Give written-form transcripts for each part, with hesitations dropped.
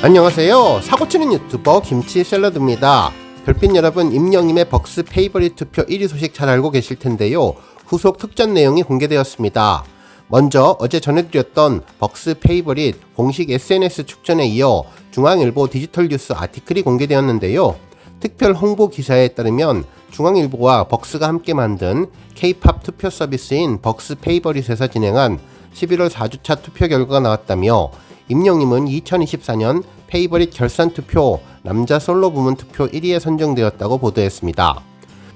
안녕하세요. 사고치는 유튜버 김치샐러드입니다. 별빛 여러분, 임영님의 벅스 페이버릿 투표 1위 소식 잘 알고 계실 텐데요. 후속 특전 내용이 공개되었습니다. 먼저 어제 전해드렸던 벅스 페이버릿 공식 SNS 축전에 이어 중앙일보 디지털 뉴스 아티클이 공개되었는데요. 특별 홍보 기사에 따르면 중앙일보와 벅스가 함께 만든 K-POP 투표 서비스인 벅스 페이버릿에서 진행한 11월 4주차 투표 결과가 나왔다며 임영님은 2024년 페이버릿 결산 투표 남자 솔로 부문 투표 1위에 선정되었다고 보도했습니다.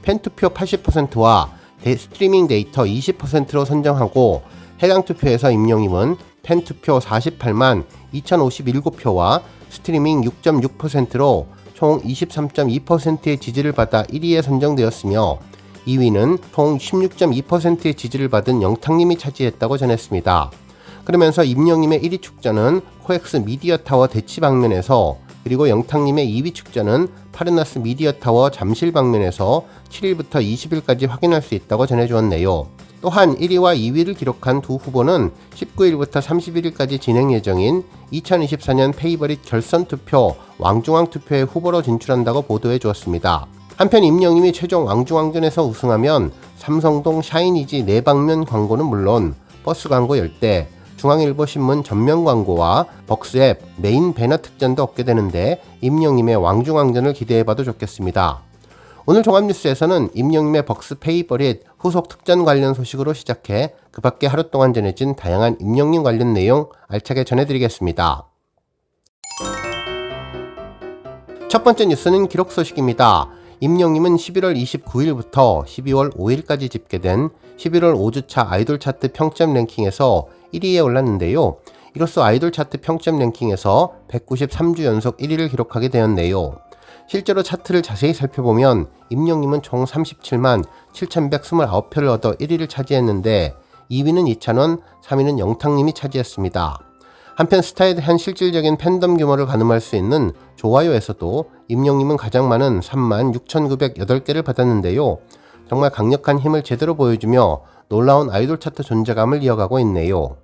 팬투표 80%와 스트리밍 데이터 20%로 선정하고 해당 투표에서 임영님은 팬투표 48만 2057표와 스트리밍 6.6%로 총 23.2%의 지지를 받아 1위에 선정되었으며 2위는 총 16.2%의 지지를 받은 영탁님이 차지했다고 전했습니다. 그러면서 임영님의 1위 축전은 코엑스 미디어타워 대치 방면에서, 그리고 영탁님의 2위 축전은 파르나스 미디어타워 잠실 방면에서 7일부터 20일까지 확인할 수 있다고 전해주었네요. 또한 1위와 2위를 기록한 두 후보는 19일부터 31일까지 진행 예정인 2024년 페이버릿 결선 투표 왕중왕 투표에 후보로 진출한다고 보도해 주었습니다. 한편 임영님이 최종 왕중왕전에서 우승하면 삼성동 샤이니지 내방면 광고는 물론 버스 광고 10대, 중앙일보 신문 전면 광고와 벅스앱 메인 배너 특전도 얻게 되는데 임영님의 왕중왕전을 기대해봐도 좋겠습니다. 오늘 종합뉴스에서는 임영님의 벅스 페이버릿 후속 특전 관련 소식으로 시작해 그 밖에 하루 동안 전해진 다양한 임영님 관련 내용 알차게 전해드리겠습니다. 첫 번째 뉴스는 기록 소식입니다. 임영님은 11월 29일부터 12월 5일까지 집계된 11월 5주차 아이돌 차트 평점 랭킹에서 1위에 올랐는데요. 이로써 아이돌 차트 평점 랭킹에서 193주 연속 1위를 기록하게 되었네요. 실제로 차트를 자세히 살펴보면 임영님은 총 37만 7,129표를 얻어 1위를 차지했는데 2위는 이찬원, 3위는 영탁님이 차지했습니다. 한편 스타에 대한 실질적인 팬덤 규모를 가늠할 수 있는 좋아요에서도 임영님은 가장 많은 3만 6,908개를 받았는데요. 정말 강력한 힘을 제대로 보여주며 놀라운 아이돌 차트 존재감을 이어가고 있네요.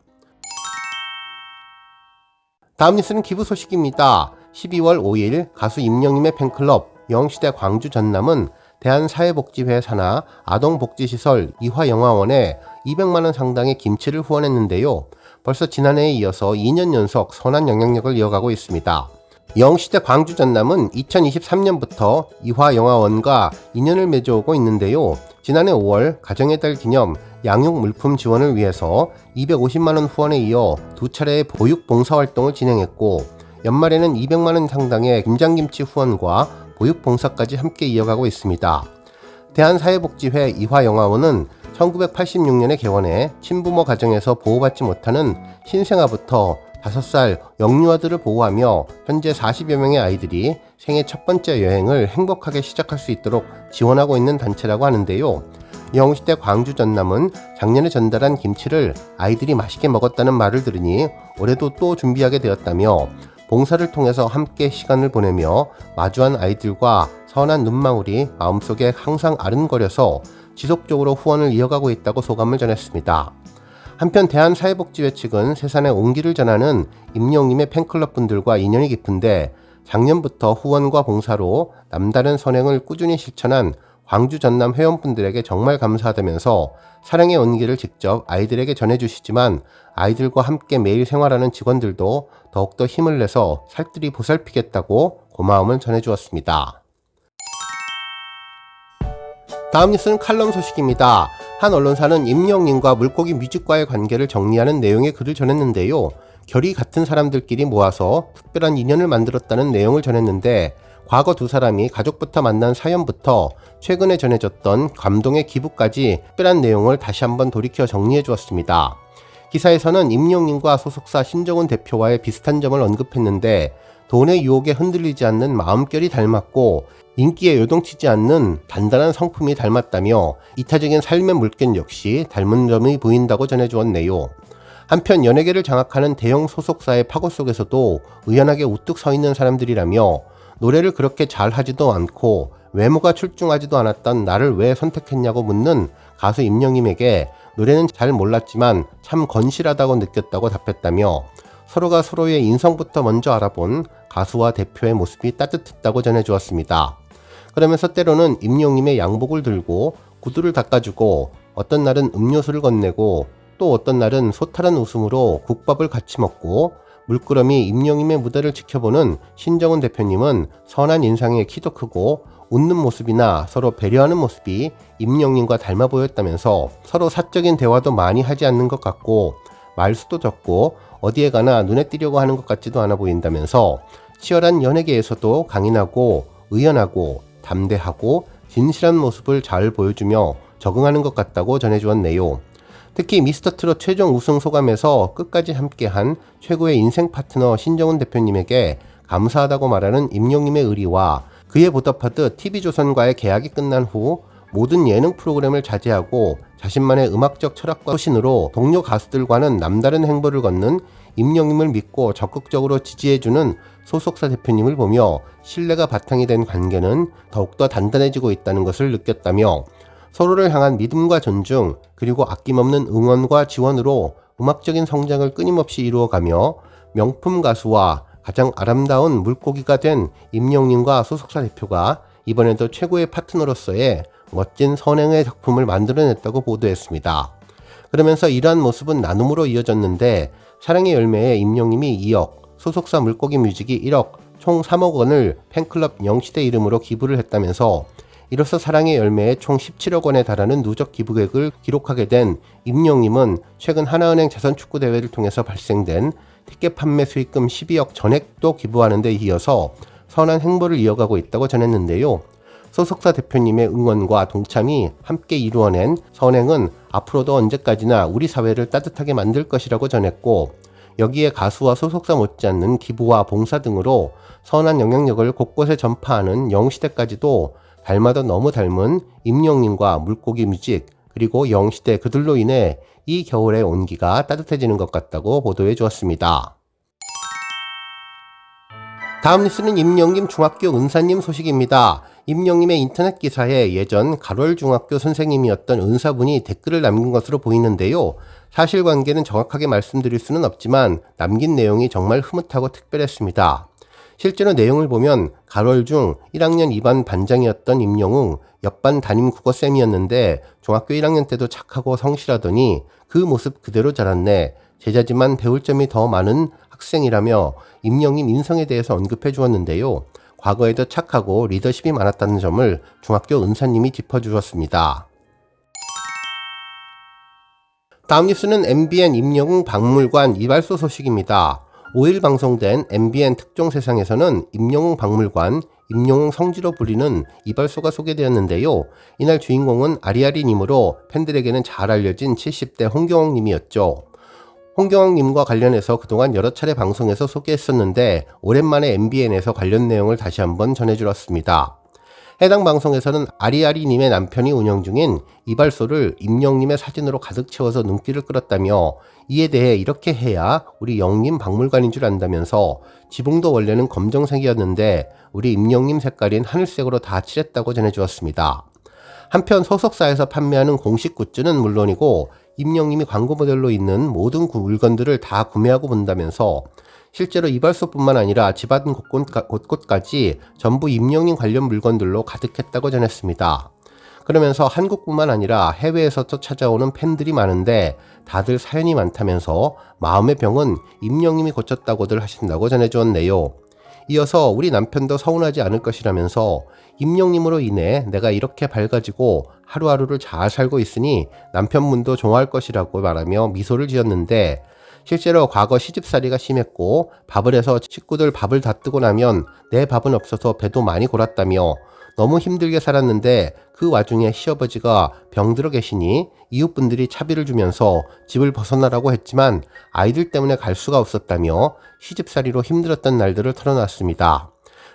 다음 뉴스는 기부 소식입니다. 12월 5일 가수 임영님의 팬클럽 영시대 광주 전남은 대한사회복지회 산하 아동복지시설 이화영화원에 200만원 상당의 김치를 후원했는데요. 벌써 지난해에 이어서 2년 연속 선한 영향력을 이어가고 있습니다. 영시대 광주 전남은 2023년부터 이화영화원과 인연을 맺어오고 있는데요. 지난해 5월 가정의 달 기념 양육 물품 지원을 위해서 250만원 후원에 이어 두 차례의 보육 봉사활동을 진행했고, 연말에는 200만원 상당의 김장김치 후원과 보육 봉사까지 함께 이어가고 있습니다. 대한사회복지회 이화영화원은 1986년에 개원해 친부모 가정에서 보호받지 못하는 신생아부터 5살 영유아들을 보호하며 현재 40여 명의 아이들이 생애 첫 번째 여행을 행복하게 시작할 수 있도록 지원하고 있는 단체라고 하는데요. 영시대 광주 전남은 작년에 전달한 김치를 아이들이 맛있게 먹었다는 말을 들으니 올해도 또 준비하게 되었다며 봉사를 통해서 함께 시간을 보내며 마주한 아이들과 선한 눈망울이 마음속에 항상 아른거려서 지속적으로 후원을 이어가고 있다고 소감을 전했습니다. 한편 대한사회복지회 측은 세상에 온기를 전하는 임영님의 팬클럽 분들과 인연이 깊은데 작년부터 후원과 봉사로 남다른 선행을 꾸준히 실천한 광주 전남 회원분들에게 정말 감사하다면서 사랑의 온기를 직접 아이들에게 전해주시지만 아이들과 함께 매일 생활하는 직원들도 더욱더 힘을 내서 살뜰히 보살피겠다고 고마움을 전해주었습니다. 다음 뉴스는 칼럼 소식입니다. 한 언론사는 임영님과 물고기 뮤직과의 관계를 정리하는 내용의 글을 전했는데요. 결이 같은 사람들끼리 모아서 특별한 인연을 만들었다는 내용을 전했는데, 과거 두 사람이 가족부터 만난 사연부터 최근에 전해졌던 감동의 기부까지 특별한 내용을 다시 한번 돌이켜 정리해 주었습니다. 기사에서는 임영님과 소속사 신정훈 대표와의 비슷한 점을 언급했는데, 돈의 유혹에 흔들리지 않는 마음결이 닮았고 인기에 요동치지 않는 단단한 성품이 닮았다며 이타적인 삶의 물결 역시 닮은 점이 보인다고 전해주었네요. 한편 연예계를 장악하는 대형 소속사의 파고 속에서도 의연하게 우뚝 서 있는 사람들이라며 노래를 그렇게 잘하지도 않고 외모가 출중하지도 않았던 나를 왜 선택했냐고 묻는 가수 임영님에게 노래는 잘 몰랐지만 참 건실하다고 느꼈다고 답했다며 서로가 서로의 인성부터 먼저 알아본 가수와 대표의 모습이 따뜻했다고 전해주었습니다. 그러면서 때로는 임영님의 양복을 들고 구두를 닦아주고 어떤 날은 음료수를 건네고 또 어떤 날은 소탈한 웃음으로 국밥을 같이 먹고 물끄러미 임영님의 무대를 지켜보는 신정훈 대표님은 선한 인상에 키도 크고 웃는 모습이나 서로 배려하는 모습이 임영님과 닮아 보였다면서 서로 사적인 대화도 많이 하지 않는 것 같고 말수도 적고 어디에 가나 눈에 띄려고 하는 것 같지도 않아 보인다면서 치열한 연예계에서도 강인하고 의연하고 담대하고 진실한 모습을 잘 보여주며 적응하는 것 같다고 전해주었네요. 특히 미스터트롯 최종 우승 소감에서 끝까지 함께한 최고의 인생 파트너 신정훈 대표님에게 감사하다고 말하는 임영님의 의리와 그에 보답하듯 TV조선과의 계약이 끝난 후 모든 예능 프로그램을 자제하고 자신만의 음악적 철학과 소신으로 동료 가수들과는 남다른 행보를 걷는 임영님을 믿고 적극적으로 지지해주는 소속사 대표님을 보며 신뢰가 바탕이 된 관계는 더욱더 단단해지고 있다는 것을 느꼈다며 서로를 향한 믿음과 존중 그리고 아낌없는 응원과 지원으로 음악적인 성장을 끊임없이 이루어가며 명품 가수와 가장 아름다운 물고기가 된 임영님과 소속사 대표가 이번에도 최고의 파트너로서의 멋진 선행의 작품을 만들어냈다고 보도했습니다. 그러면서 이러한 모습은 나눔으로 이어졌는데 사랑의 열매에 임영님이 2억, 소속사 물고기 뮤직이 1억, 총 3억 원을 팬클럽 영시대 이름으로 기부를 했다면서 이로써 사랑의 열매에 총 17억 원에 달하는 누적 기부액을 기록하게 된 임영님은 최근 하나은행 자선축구대회를 통해서 발생된 티켓 판매 수익금 12억 전액도 기부하는 데 이어서 선한 행보를 이어가고 있다고 전했는데요. 소속사 대표님의 응원과 동참이 함께 이루어낸 선행은 앞으로도 언제까지나 우리 사회를 따뜻하게 만들 것이라고 전했고 여기에 가수와 소속사 못지않는 기부와 봉사 등으로 선한 영향력을 곳곳에 전파하는 영시대까지도 닮아도 너무 닮은 임영님과 물고기 뮤직 그리고 영시대 그들로 인해 이 겨울의 온기가 따뜻해지는 것 같다고 보도해 주었습니다. 다음 뉴스는 임영님 중학교 은사님 소식입니다. 임영님의 인터넷 기사에 예전 가롤중학교 선생님이었던 은사분이 댓글을 남긴 것으로 보이는데요. 사실관계는 정확하게 말씀드릴 수는 없지만 남긴 내용이 정말 흐뭇하고 특별했습니다. 실제로 내용을 보면 가롤중 1학년 2반 반장이었던 임영웅 옆반 담임 국어쌤이었는데 중학교 1학년 때도 착하고 성실하더니 그 모습 그대로 자랐네. 제자지만 배울 점이 더 많은 학생이라며 임영님 인성에 대해서 언급해 주었는데요. 과거에도 착하고 리더십이 많았다는 점을 중학교 은사님이 짚어주었습니다. 다음 뉴스는 MBN 임영웅 박물관 이발소 소식입니다. 5일 방송된 MBN 특종세상에서는 임영웅 박물관, 임영웅 성지로 불리는 이발소가 소개되었는데요. 이날 주인공은 아리아리님으로 팬들에게는 잘 알려진 70대 홍경옥님이었죠. 홍경옥님과 관련해서 그동안 여러 차례 방송에서 소개했었는데 오랜만에 MBN에서 관련 내용을 다시 한번 전해주었습니다. 해당 방송에서는 아리아리님의 남편이 운영 중인 이발소를 임영님의 사진으로 가득 채워서 눈길을 끌었다며 이에 대해 이렇게 해야 우리 영님 박물관인 줄 안다면서 지붕도 원래는 검정색이었는데 우리 임영님 색깔인 하늘색으로 다 칠했다고 전해주었습니다. 한편 소속사에서 판매하는 공식 굿즈는 물론이고 임영님이 광고 모델로 있는 모든 물건들을 다 구매하고 본다면서 실제로 이발소뿐만 아니라 집안 곳곳까지 전부 임영님 관련 물건들로 가득했다고 전했습니다. 그러면서 한국뿐만 아니라 해외에서도 찾아오는 팬들이 많은데 다들 사연이 많다면서 마음의 병은 임영님이 고쳤다고들 하신다고 전해주었네요. 이어서 우리 남편도 서운하지 않을 것이라면서 임영님으로 인해 내가 이렇게 밝아지고 하루하루를 잘 살고 있으니 남편분도 좋아할 것이라고 말하며 미소를 지었는데 실제로 과거 시집살이가 심했고 밥을 해서 식구들 밥을 다 뜨고 나면 내 밥은 없어서 배도 많이 골았다며 너무 힘들게 살았는데 그 와중에 시아버지가 병들어 계시니 이웃분들이 차비를 주면서 집을 벗어나라고 했지만 아이들 때문에 갈 수가 없었다며 시집살이로 힘들었던 날들을 털어놨습니다.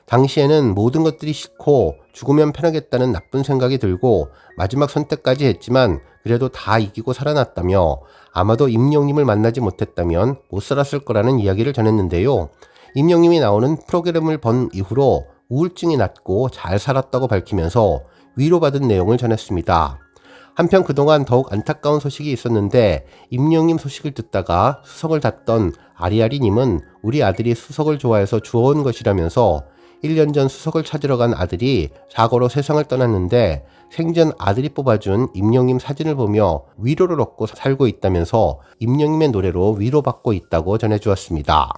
당시에는 모든 것들이 싫고 죽으면 편하겠다는 나쁜 생각이 들고 마지막 선택까지 했지만 그래도 다 이기고 살아났다며 아마도 임영님을 만나지 못했다면 못 살았을 거라는 이야기를 전했는데요. 임영님이 나오는 프로그램을 본 이후로 우울증이 낫고 잘 살았다고 밝히면서 위로받은 내용을 전했습니다. 한편 그동안 더욱 안타까운 소식이 있었는데 임영님 소식을 듣다가 수석을 닫던 아리아리님은 우리 아들이 수석을 좋아해서 주워온 것이라면서 1년 전 수석을 찾으러 간 아들이 사고로 세상을 떠났는데 생전 아들이 뽑아준 임영님 사진을 보며 위로를 얻고 살고 있다면서 임영님의 노래로 위로받고 있다고 전해주었습니다.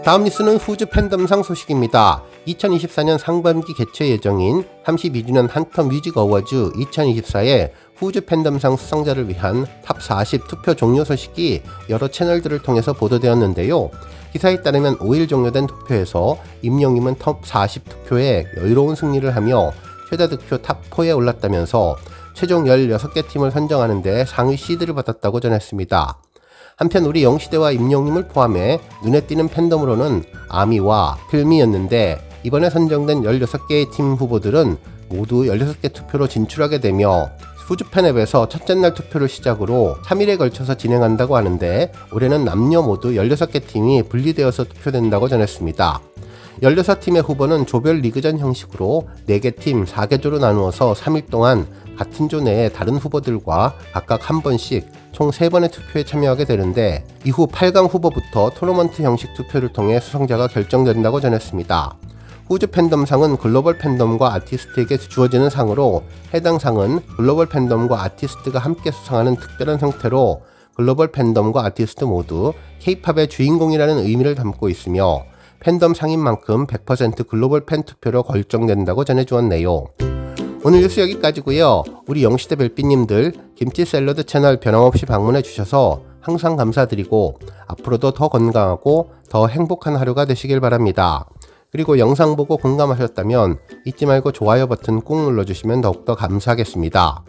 다음 뉴스는 후즈 팬덤상 소식입니다. 2024년 상반기 개최 예정인 32주년 한터 뮤직 어워즈 2024의 후즈 팬덤상 수상자를 위한 탑 40 투표 종료 소식이 여러 채널들을 통해서 보도되었는데요. 기사에 따르면 5일 종료된 투표에서 임영님은 탑 40 투표에 여유로운 승리를 하며 최다 득표 탑 4에 올랐다면서 최종 16개 팀을 선정하는데 상위 시드를 받았다고 전했습니다. 한편 우리 영시대와 임영님을 포함해 눈에 띄는 팬덤으로는 아미와 필미였는데 이번에 선정된 16개의 팀 후보들은 모두 16개 투표로 진출하게 되며 후즈팬 앱에서 첫째 날 투표를 시작으로 3일에 걸쳐서 진행한다고 하는데 올해는 남녀 모두 16개 팀이 분리되어서 투표된다고 전했습니다. 16팀의 후보는 조별 리그전 형식으로 4개 팀 4개조로 나누어서 3일 동안 같은 조 내에 다른 후보들과 각각 한 번씩 총 3번의 투표에 참여하게 되는데 이후 8강 후보부터 토너먼트 형식 투표를 통해 수상자가 결정된다고 전했습니다. 후즈 팬덤상은 글로벌 팬덤과 아티스트에게 주어지는 상으로 해당 상은 글로벌 팬덤과 아티스트가 함께 수상하는 특별한 형태로 글로벌 팬덤과 아티스트 모두 K-팝의 주인공이라는 의미를 담고 있으며 팬덤 상인 만큼 100% 글로벌 팬 투표로 결정된다고 전해주었네요. 오늘 뉴스 여기까지고요. 우리 영시대 별빛님들 김치 샐러드 채널 변함없이 방문해 주셔서 항상 감사드리고 앞으로도 더 건강하고 더 행복한 하루가 되시길 바랍니다. 그리고 영상 보고 공감하셨다면 잊지 말고 좋아요 버튼 꾹 눌러주시면 더욱더 감사하겠습니다.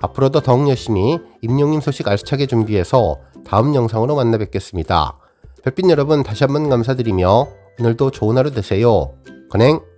앞으로도 더욱 열심히 임영님 소식 알차게 준비해서 다음 영상으로 만나 뵙겠습니다. 별빛 여러분 다시 한번 감사드리며 오늘도 좋은 하루 되세요. 건행!